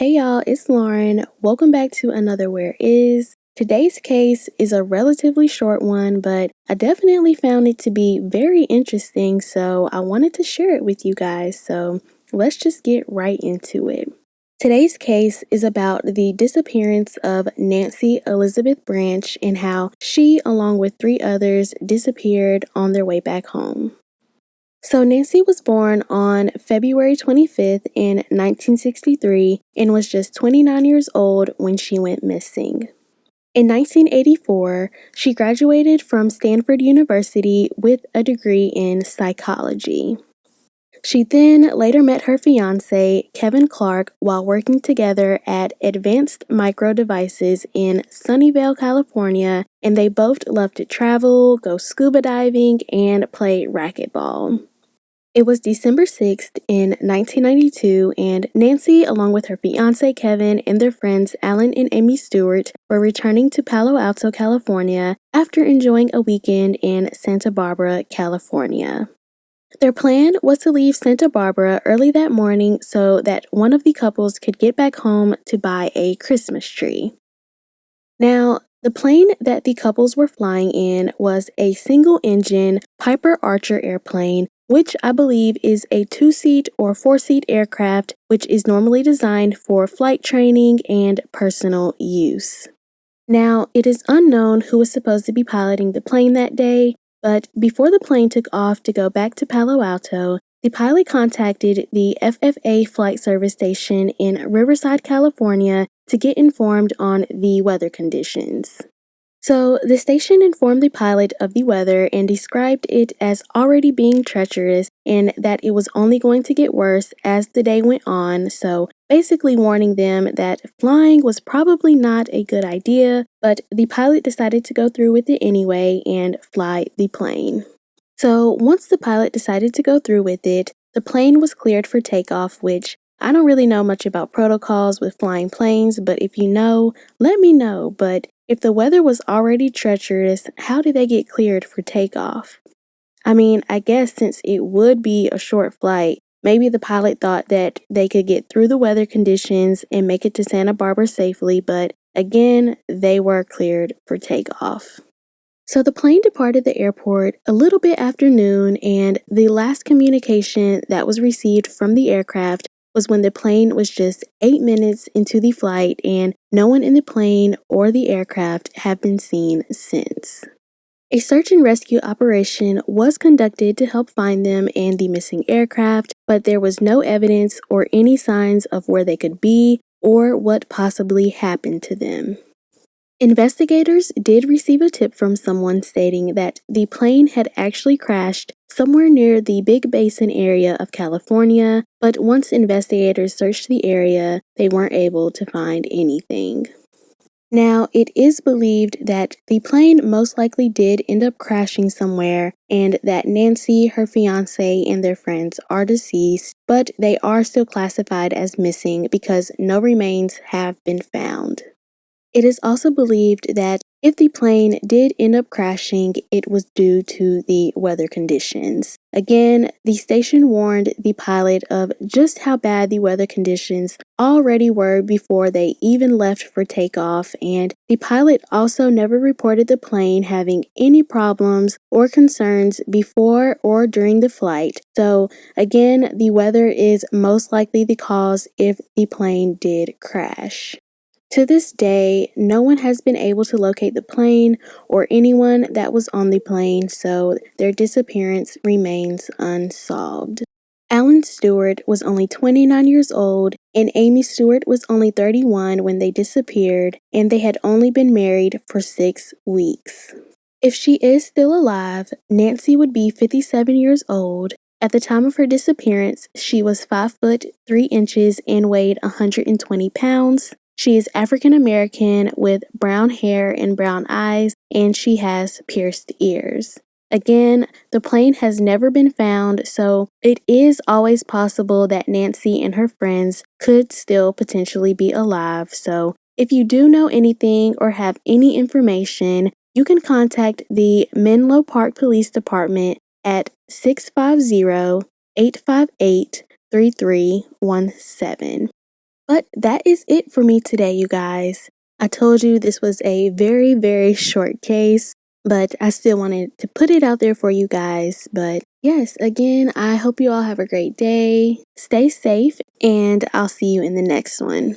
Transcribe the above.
Hey y'all, it's Lauren. Welcome back to another Where Is. Today's case is a relatively short one, but I definitely found it to be very interesting, so I wanted to share it with you guys. So let's just get right into it. Today's case is about the disappearance of Nancy Elizabeth Branch and how she, along with three others, disappeared on their way back home. So Nancy was born on February 25th in 1963 and was just 29 years old when she went missing. In 1984, she graduated from Stanford University with a degree in psychology. She then later met her fiance, Kevin Clark, while working together at Advanced Micro Devices in Sunnyvale, California, and they both loved to travel, go scuba diving, and play racquetball. It was December 6th in 1992, and Nancy, along with her fiance Kevin and their friends Alan and Amy Stewart, were returning to Palo Alto, California after enjoying a weekend in Santa Barbara, California. Their plan was to leave Santa Barbara early that morning so that one of the couples could get back home to buy a Christmas tree. Now, the plane that the couples were flying in was a single-engine Piper Archer airplane, which I believe is a two-seat or four-seat aircraft, which is normally designed for flight training and personal use. Now, it is unknown who was supposed to be piloting the plane that day, but before the plane took off to go back to Palo Alto, the pilot contacted the FFA flight service station in Riverside, California to get informed on the weather conditions. So, the station informed the pilot of the weather and described it as already being treacherous and that it was only going to get worse as the day went on. So, basically warning them that flying was probably not a good idea, but the pilot decided to go through with it anyway and fly the plane. So, once the pilot decided to go through with it, the plane was cleared for takeoff, which I don't really know much about protocols with flying planes, but if you know, let me know. But if the weather was already treacherous, how did they get cleared for takeoff? I mean, I guess since it would be a short flight, maybe the pilot thought that they could get through the weather conditions and make it to Santa Barbara safely, but again, they were cleared for takeoff. So the plane departed the airport a little bit after noon, and the last communication that was received from the aircraft was when the plane was just 8 minutes into the flight, and no one in the plane or the aircraft have been seen since. A search and rescue operation was conducted to help find them and the missing aircraft, but there was no evidence or any signs of where they could be or what possibly happened to them. Investigators did receive a tip from someone stating that the plane had actually crashed somewhere near the Big Basin area of California, but once investigators searched the area, they weren't able to find anything. Now, it is believed that the plane most likely did end up crashing somewhere and that Nancy, her fiance, and their friends are deceased, but they are still classified as missing because no remains have been found. It is also believed that if the plane did end up crashing, it was due to the weather conditions. Again, the station warned the pilot of just how bad the weather conditions already were before they even left for takeoff, and the pilot also never reported the plane having any problems or concerns before or during the flight. So, again, the weather is most likely the cause if the plane did crash. To this day, no one has been able to locate the plane or anyone that was on the plane, so their disappearance remains unsolved. Alan Stewart was only 29 years old, and Amy Stewart was only 31 when they disappeared, and they had only been married for 6 weeks. If she is still alive, Nancy would be 57 years old. At the time of her disappearance, she was 5 foot 3 inches and weighed 120 pounds. She is African American with brown hair and brown eyes, and she has pierced ears. Again, the plane has never been found, so it is always possible that Nancy and her friends could still potentially be alive. So, if you do know anything or have any information, you can contact the Menlo Park Police Department at 650-858-3317. But that is it for me today, you guys. I told you this was a very, very short case, but I still wanted to put it out there for you guys. But yes, again, I hope you all have a great day. Stay safe, and I'll see you in the next one.